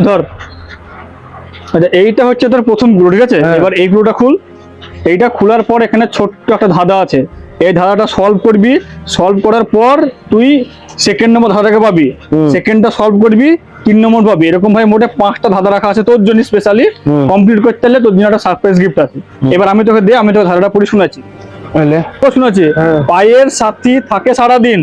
ধর। আচ্ছা, এইটা হচ্ছে তোর প্রথম গ্লু, ঠিক আছে? এবার এই গ্লুটা খুল। এইটা খোলার পর এখানে ছোট্ট একটা ধাঁধা আছে, এই ধাঁধাটা সলভ করবি। সলভ করার পর তুই সেকেন্ড নম্বর ধাঁধাটাকে পাবি, সেকেন্ডটা সলভ করবি, 3 নম্বর পাবি। এরকম ভাবে মোটে 5টা ধাঁধা রাখা আছে তোর জন্য স্পেশালি। কমপ্লিট করতে হলে তোর জন্য একটা সারপ্রাইজ গিফট আছে। এবার আমি তোকে আমি তোকে ধাঁধাটা পড়ে শোনাচ্ছি। শোনাচ্ছি। পায়ের সাথী থাকে সারাদিন,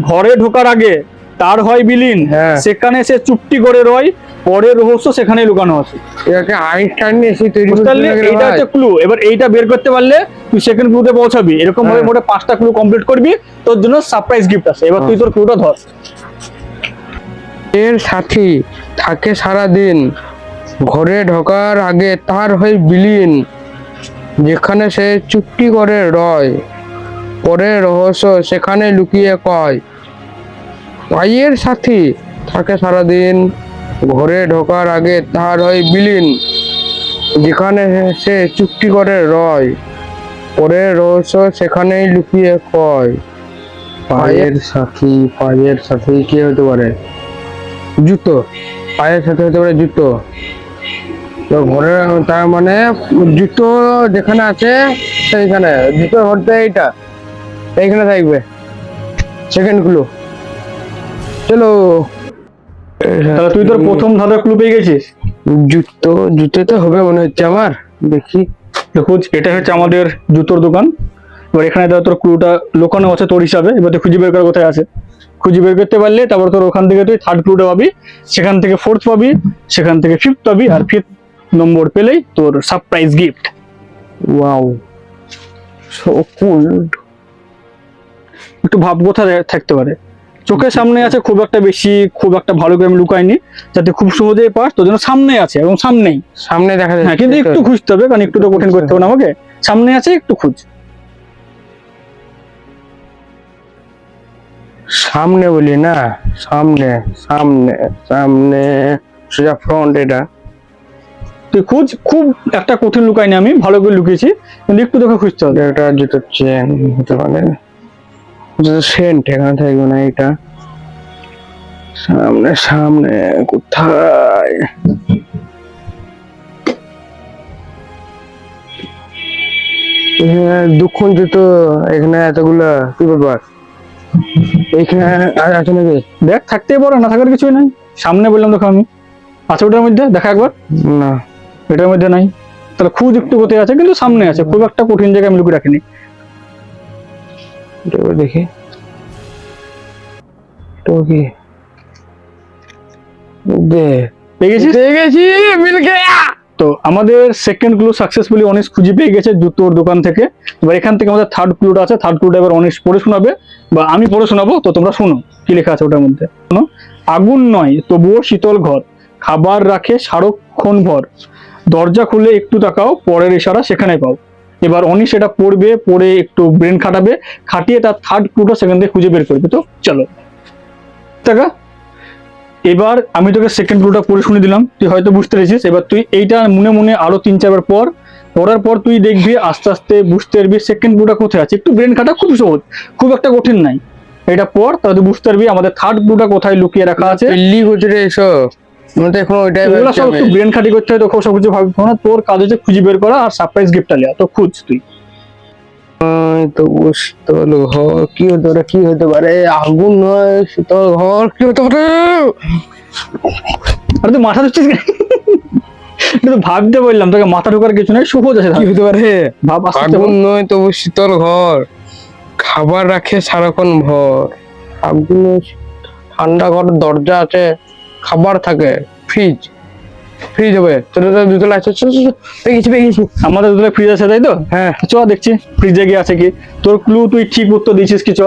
ঘরে ঢোকার আগে তার হয় বিলীন, সেখানে সে চুপটি করে রয়, পরের রহস্য সেখানে লুকানো আছে। এটাকে আইনস্টাইন এসে তৈরি করতে এইটা হচ্ছে ক্লু। এবার এইটা বের করতে পারলে তুই সেকেন্ড ক্লুতে পৌঁছাবি। এরকম ভাবে মোটে 5টা ক্লু কমপ্লিট করবি, তোর জন্য সারপ্রাইজ গিফট আছে। এবার তুই তোর ক্লুটা ধর। এর সাথী থাকে সারা দিন, ঘরে ঢোকার আগে তার হয় বিলীন, যেখানে সে চুপটি করে রয়, পরে রহস্য সেখানে লুকিয়ে কয়। পায়ের সাথী থাকে সারাদিন, ঘরে ঢোকার আগে তার হয় বিলীন, যেখানে সে চুপটি করে রয়, পরে রহস্য সেখানেই লুকিয়ে কয়। পায়ের সাথী কি হতে পারে? জুতো। পায়ের সাথে হতে পারে জুতো। তো ঘরে, তার মানে জুতো যেখানে আছে সেইখানে জুতো ঘরতে এইখানে থাকবে। Second clue. চলো। তাহলে তুই তোর প্রথম ধাঁধা ক্লু পেয়ে গেছিস। জুতোতে হবে মনে হচ্ছে আমার, দেখি। খোঁজ। এটা হচ্ছে আমাদের জুতোর দোকান। এবার এখানে তোর ক্লুটা লুকানো আছে তোর হিসাবে। এবার তুই খুঁজে বের করা কোথায় আছে, খুঁজে বের করতে পারলে তারপর তোর ওখান থেকে তুই থার্ড ক্লুটা পাবি, সেখান থেকে ফোর্থ পাবি, সেখান থেকে ফিফথ পাবি, আর ফিফথ নম্বর পেলেই তোর সারপ্রাইজ গিফট। ওয়াও, সো কুল। একটু ভাব কোথায় থাকতে পারে। চোখের সামনে আছে, খুব একটা ভালো করে আমি লুকাইনি, যাতে খুব সহজেই পাস। তোর জন্য সামনে আছে, এবং সামনে দেখা যায়। হ্যাঁ, কিন্তু একটু খুঁজতে হবে, কারণ একটু তো কঠিন করতে হবে না আমাকে। সামনে আছে, একটু খুঁজ। সামনে বলি না, সামনে সামনে সামনে সোজা ফ্রন্ট। এটা তুই খুঁজ। খুব একটা কঠিন লুকাইনি আমি, ভালো করে লুকিয়েছি, কিন্তু একটু তোকে খুঁজতে হবে। এটা যেটা চেন হতে পারে, সেন্ট এখানে থাকবে না। এটা সামনে সামনে কোথায়? দুক্ষণ জুতো এখানে এতগুলা, কি ব্যাপার? এইখানে আছে নাকি? দেখ, থাকতেই পারে, না থাকার কিছুই নাই। সামনে বললাম দেখো আমি, আছে ওটার মধ্যে, দেখা একবার। না, এটার মধ্যে নাই। তাহলে খুঁজ একটু কোথায় আছে, কিন্তু সামনে আছে, খুব একটা কঠিন জায়গায় আমি লুকিয়ে রাখিনি। দেখি তো কি পেয়ে গেছি, মিল গয়া। তো আমাদের সেকেন্ড ক্লু সাকসেসফুলি অনিশ খুঁজে পেয়ে গেছে জুতোর দোকান থেকে। এবার এখান থেকে আমাদের থার্ড ক্লুটা আছে, থার্ড ক্লুটা এবার অনিশ পড়ে শোনাবে, বা আমি পড়ে শোনাবো। তো তোমরা শোনো কি লেখা আছে ওটার মধ্যে। শোনো। আগুন নয় তবুও শীতল ঘর, খাবার রাখে সারাক্ষণ ভর, দরজা খুলে একটু তাকাও, পরের ইশারা সেখানে পাও। এবার অনিশ এটা পড়বে, পড়ে একটু ব্রেন খাটাবে, খাটিয়ে তার থার্ড ক্লুটা সেখান থেকে খুঁজে বের করবে। তো চলো টাকা। এবার আমি তোকে সেকেন্ড ক্লুটা পড়ে শুনে দিলাম, তুই হয়তো বুঝতে পেরেছিস। এবার তুই এইটা মনে মনে আরো 3-4 বার পড়ার পর তুই দেখবি আস্তে আস্তে বুঝতে পারবি সেকেন্ড ক্লুটা কোথায় আছে। একটু ব্রেন খাটা, খুব সহজ, খুব একটা কঠিন নাই। এটা পড়, তাহলে তুই বুঝতে পারবি আমাদের থার্ড ক্লুটা কোথায় লুকিয়ে রাখা আছে। সব একটু ব্রেন খাটি করতে হয়, তো সব কিছু ভাবতে না। তোর কাজ হচ্ছে খুঁজে বের করা আর সারপ্রাইজ গিফটটা নেওয়া। তো খুঁজ তুই। শীতল ঘর কি হতে পারে? কি হতে পারে? আগুন নয়, শীতল ঘর কি হতে পারে? আরে তুই মাথা ধরছিস, ভাবতে বললাম তোকে, মাথা ঢোকার কিছু নাই, সহজ আছে। কি হতে পারে? ভাব। আগুন নয় তবু শীতল ঘর, খাবার রাখে সারাক্ষণ ভর। আগুন, ঠান্ডা ঘর, দরজা আছে, খাবার থাকে, ফ্রিজ হবে। দুতলা আছে, পেয়ে গেছি। আমাদের দুতলা ফ্রিজ আছে, তাই তো? হ্যাঁ, চ দেখছি ফ্রিজে গিয়ে আছে কি। তোর ক্লু তুই ঠিক উত্তর দিয়েছিস কি। চ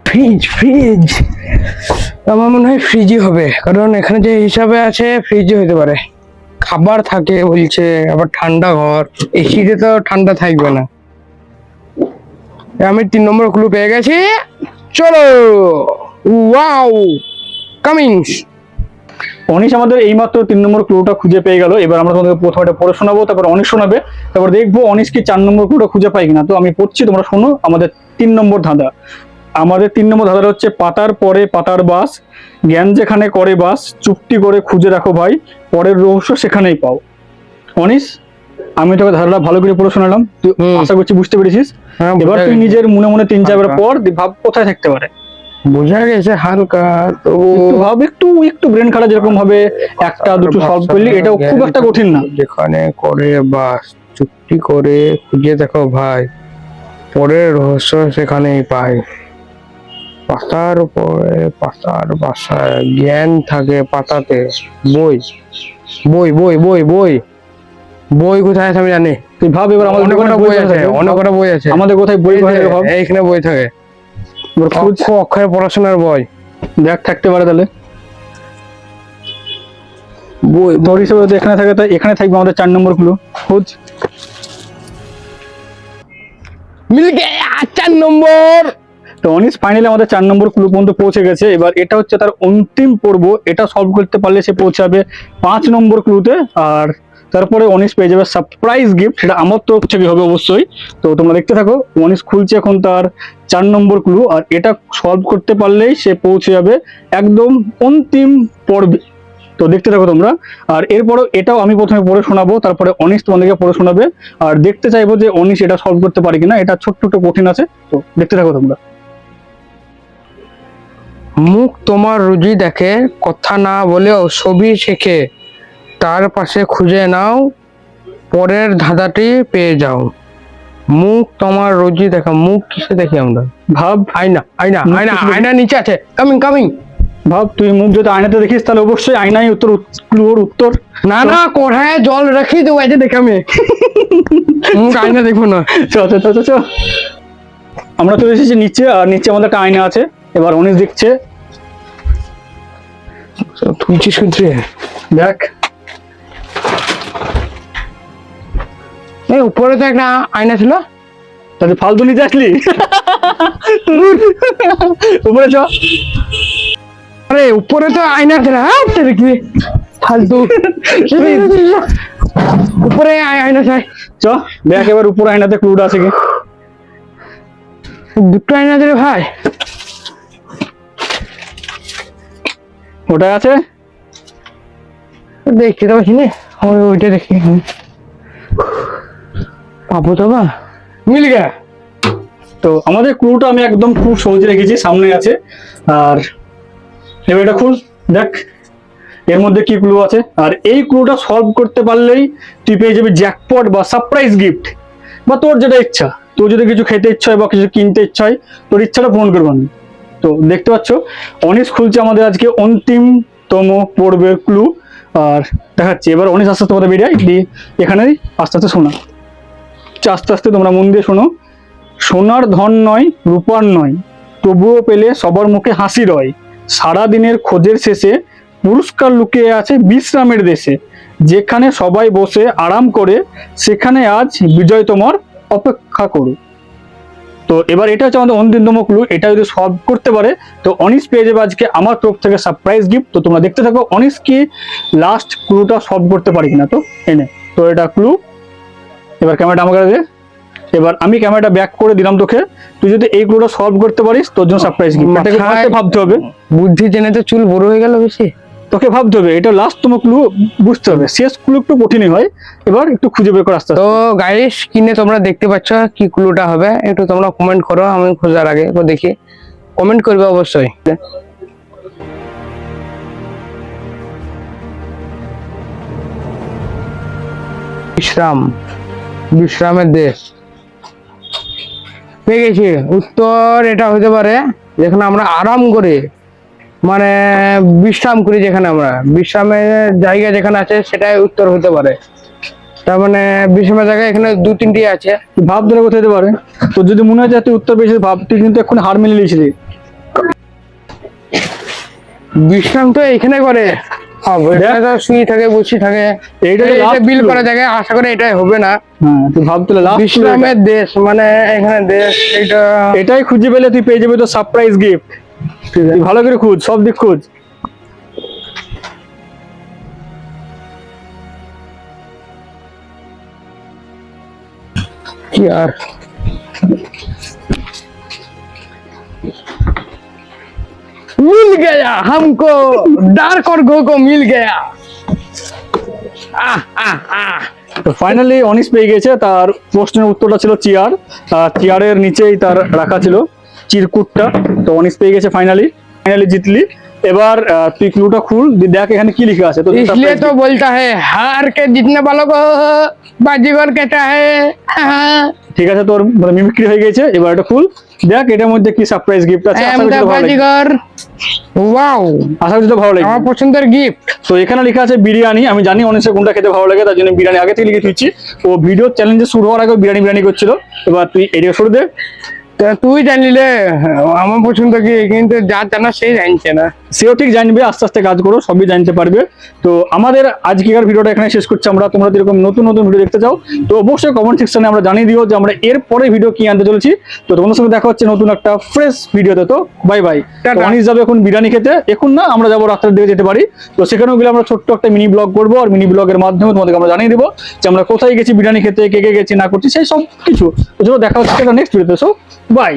ফ্রিজ আমার মনে হয় ফ্রিজই হবে, কারণ এখানে যে হিসাবে আছে ফ্রিজই হতে পারে। খাবার থাকে বলছে, আবার ঠান্ডা ঘর, এসিতে তো ঠান্ডা থাকবে না। আমি 3 নম্বর ক্লু পেয়ে গেছি। চলো, ওয়াও, কামিংস। অনিশ আমাদের এইমাত্র 3 নম্বর ক্লুটা খুঁজে পেয়ে গেল। এবার আমরা তোমাদের প্রথমে পড়ে শোনাবো, তারপর অনিশ শোনাবে, তারপর দেখবো অনিশ কি 4 নম্বর ক্লুটা খুঁজে পাই কিনা। তো আমি পড়ছি, তোমরা শোনো। আমাদের 3 নম্বর ধাঁধা। আমাদের 3 নম্বর ধাঁধাটা হচ্ছে পাতার পরে পাতার বাস, জ্ঞান যেখানে করে বাস, চুপটি করে খুঁজে রাখো ভাই, পরের রহস্য সেখানেই পাও। অনিস, আমি তোকে ধাঁধাটা ভালো করে পড়ে শোনালাম, তুই আশা করছি বুঝতে পেরেছিস। হ্যাঁ, এবার বুঝা তুই গেছে। নিজের মনে মনে 3-4 হালকা। পর ভাব কোথায় থাকতে পারে। বোঝা গেছে হালকা তো। একটু ভাব, একটু একটু ব্রেন খাটা যেরকম ভাবে একটা দুটো সলভ করলি, এটাও খুব একটা কঠিন না। যেখানে করে বাস, চুক্তি করে খুঁজে দেখো ভাই, পরের রহস্য সেখানেই পাই। পাতার উপরে পাতার বাসায়, জ্ঞান থাকে পাতাতে। বই বই বই বই বই বই কোথায় আছে আমি জানি। তুই ভাব এবার আমাদের অনেক দোকানে কটা বই আছে, থাকে, অনেক কটা বই আছে। আমাদের কোথায় বই এই কোথায় যে, থাকে ভাব। এইখানে বই থাকে, এবার খোঁজ, অক্ষরে পড়াশোনার বই। দেখ থাকতে পারে তাহলে। বই তোর হিসেবে যদি এখানে থাকে, তাই এখানে থাকবে আমাদের 4 নম্বর ক্লু। খোঁজ। মিল গয়া 4 নম্বর। তো অনিস ফাইনালি আমাদের 4 নম্বর ক্লু পর্যন্ত পৌঁছে গেছে। এবার এটা হচ্ছে তার অন্তিম পর্ব, এটা সলভ করতে পারলে সে পৌঁছাবে 5 নম্বর ক্লুতে। আর তারপরে অনিস পেয়ে যাবে সারপ্রাইজ গিফট, সেটা আমার তরফ থেকে হবে অবশ্যই। তো তোমরা দেখতে থাকো, অনিস খুলছে এখন তার 4 নম্বর ক্লু, আর এটা সলভ করতে পারলেই সে পৌঁছে যাবে একদম অন্তিম পর্বে। তো দেখতে থাকো তোমরা। আর এরপরও এটাও আমি প্রথমে পড়ে শোনাবো, তারপরে অনিশ তোমাদেরকে পড়ে শোনাবে। আর দেখতে চাইবো যে অনিশ এটা সলভ করতে পারে কিনা, এটা ছোট্ট একটু কঠিন আছে। তো দেখতে থাকো তোমরা। মুখ তোমার রুজি দেখে, কথা না বলেও ছবি শেখে, তার পাশে খুঁজে নাও, পরের ধাঁধাটি পেয়ে যাও। মুখ তোমার রুজি দেখা, মুখ কিসে দেখি আমরা? ভাব আয়না আয়না মুখ আয়না কিসে দেখি? আয়না নিচে আছে, কামিং কামিং। ভাব, তুই মুখ যদি আয়নাতে দেখিস তাহলে অবশ্যই আয়নাই উত্তর, ক্লুর উত্তর। না না, কোঠায় জল রাখি দেবো, এই যে দেখে আমি মুখ আয়না দেখবো না। চ চ চ চ চ। আমরা চলে এসেছি নিচে, আর নিচে আমাদের একটা আয়না আছে। এবার অনিশ দেখছে, তুলছিস শুনছি। দেখ এই উপরে তো একটা আয়না ছিল। তাহলে ফালতু নিচে আসলি। উপরে চ। আরে উপরে তো আয়না ছিল, হ্যাঁ তোর কি ফালতু। উপরে আয়না চাই। চ দেখ এবার উপরে আয়নাতে ক্লুটা আছে কি। দুটো আয়না দিলে ভাই। ওটাই আছে। দেখতে তো পাচ্ছি না, ওইটা দেখি পাবো তো বা মিল গা। তো আমাদের ক্লুটা আমি একদম খুব সহজে রেখেছি, সামনে আছে। আর এবার এটা খুল, দেখ এর মধ্যে কি ক্লু আছে। আর এই ক্লুটা সলভ করতে পারলেই তুই পেয়ে যাবি জ্যাকপট বা সারপ্রাইজ গিফট, বা তোর যেটা ইচ্ছা। তোর যদি কিছু খেতে ইচ্ছা হয় বা কিছু কিনতে ইচ্ছা হয়, তোর ইচ্ছাটা পূরণ করবো আমি। তো দেখতে পাচ্ছ অনিশ খুলছে আমাদের আজকে অন্তিমতম পর্বের ক্লু। আর দেখাচ্ছি এবার অনিশ আস্তে আস্তে তোমাদের বেরিয়ে দিয়ে এখানেই আস্তে আস্তে শোনা। আস্তে আস্তে তোমরা মন দিয়ে শোনো। সোনার ধন নয়, রূপার নয়, তবুও পেলে সবার মুখে হাসি রয়, সারাদিনের খোঁজের শেষে পুরস্কার লুকিয়ে আছে বিশ্রামের দেশে, যেখানে সবাই বসে আরাম করে, সেখানে আজ বিজয় তোমার অপেক্ষা করো। তো এবার এটা হচ্ছে আমাদের অন্তিমতম ক্লু, এটা যদি সলভ করতে পারে তো অনিশ পেয়ে যাবে আজকে আমার তরফ থেকে সারপ্রাইজ গিফট। তো তোমরা দেখতে থাকো অনিশ কি লাস্ট ক্লুটা সলভ করতে পারি কিনা। তো এনে তো এটা ক্লু। এবার ক্যামেরাটা আমাকে দে। এবার আমি ক্যামেরাটা ব্যাক করে দিলাম তোকে। তুই যদি এই ক্লুটা সলভ করতে পারিস তোর জন্য সারপ্রাইজ গিফট। এটাকে ফার্স্টে ভাবতে হবে, বুদ্ধি জেনে তো চুল বড় হয়ে গেল বেশি। তোকে ভাবতে হবে, এটা লাস্টতম ক্লু বুঝতে হবে। শেষ ক্লু একটু কঠিনই হয়, এবার একটু খুঁজে বের করে আস্তে তো আস্তে। গাইস কিনে তোমরা দেখতে পাচ্ছ কি ক্লুটা হবে, একটু তোমরা কমেন্ট করো, আমি খোঁজার আগে একটু দেখি। কমেন্ট করবে অবশ্যই। বিশ্রাম, বিশ্রামের দেশ পেয়ে গেছি। উত্তর এটা হতে পারে যেখানে আমরা আরাম করে, মানে বিশ্রাম করি, যেখানে আমরা বিশ্রামের জায়গা যেখানে আছে সেটাই উত্তর হতে পারে। তার মানে বিশ্রামের জায়গা এখানে 2-3টি আছে। তুই ভাব ধরে কোথায় হতে পারে। তোর যদি মনে হয় যে তুই উত্তর পেয়েছিস, ভাব তুই কিন্তু এখন হার মেনে নিয়েছিলি। বিশ্রাম তো এখানে করে, এখানে তো শুয়ে থাকে, বসে থাকে। এইটা তো এটা last বিল clue। করা জায়গায়, আশা করি এটাই হবে না। হ্যাঁ তুই ভাব তাহলে লাস্ট বিশ্রামের দেশ মানে এখানে দেশ, এটা এটাই খুঁজে পেলে তুই পেয়ে যাবি তো সারপ্রাইজ গিফট। তুই ভালো করে খুঁজ, সব দিক খুঁজ। কি আর मिल गया हमको डार्क और गो को मिल गया তো ফাইনালি অনিশ পেয়ে গেছে। তার প্রশ্নের উত্তরটা ছিল চেয়ার, চেয়ারের নিচেই তার রাখা ছিল চিরকুটটা। তো অনিশ পেয়ে গেছে, ফাইনালি জিতলি। এবার তুই ক্লুটা খুল, দেখ এখানে কি লিখে আছে। তো इसलिए तो बोलता है हार के जीतने वालों को बाजीगर कहता है। ঠিক আছে, তোর মিমিক্রি হয়ে গেছে। এবার এটা খুল, দেখ এটার মধ্যে কি সারপ্রাইজ গিফট আছে। I am the Baazigar. Wow, আশা করি তো ভালো লাগবে। আমার পছন্দের গিফট। তো এখানে লেখা আছে বিরিয়ানি। আমি জানি অনিশের কোনটা খেতে ভালো লাগে, তার জন্য বিরিয়ানি আগে থেকে লিখে দিচ্ছি। ও ভিডিও চ্যালেঞ্জে শুরু হওয়ার আগে বিরিয়ানি করছিল। এবার তুই এরিয়া সরে দে। তুই জানলে আমার পছন্দ কি, কিন্তু যা জানা সেই জানছে না। সেও ঠিক জানবে, আস্তে আস্তে কাজ করো, সবই জানতে পারবে। তো আমাদের আজকের ভিডিওটা এখানে শেষ করছি। তোমরা যেরকম নতুন ভিডিও দেখতে চাও তো অবশ্যই কমেন্ট সেকশনে আমরা জানিয়ে দিও যে আমরা এর পরে ভিডিও কি আনতে চলেছি। তো তোমাদের সঙ্গে দেখা হচ্ছে নতুন একটা ফ্রেশ ভিডিওতে। তো বাই বাই। অনিশ যাবে এখন বিরিয়ানি খেতে, এখন না, আমরা যাবো রাত্রের দিকে যেতে পারি। তো সেখানেও গেলে আমরা ছোট্ট একটা মিনি ব্লগ করবো, আর মিনি ব্লগের মাধ্যমে তোমাদেরকে আমরা জানিয়ে দেবো যে আমরা কোথায় গেছি বিরিয়ানি খেতে, কে কে গেছি না করছি সেই সব কিছু। তো চলো দেখা হচ্ছে নেক্সট ভিডিওতে। So by.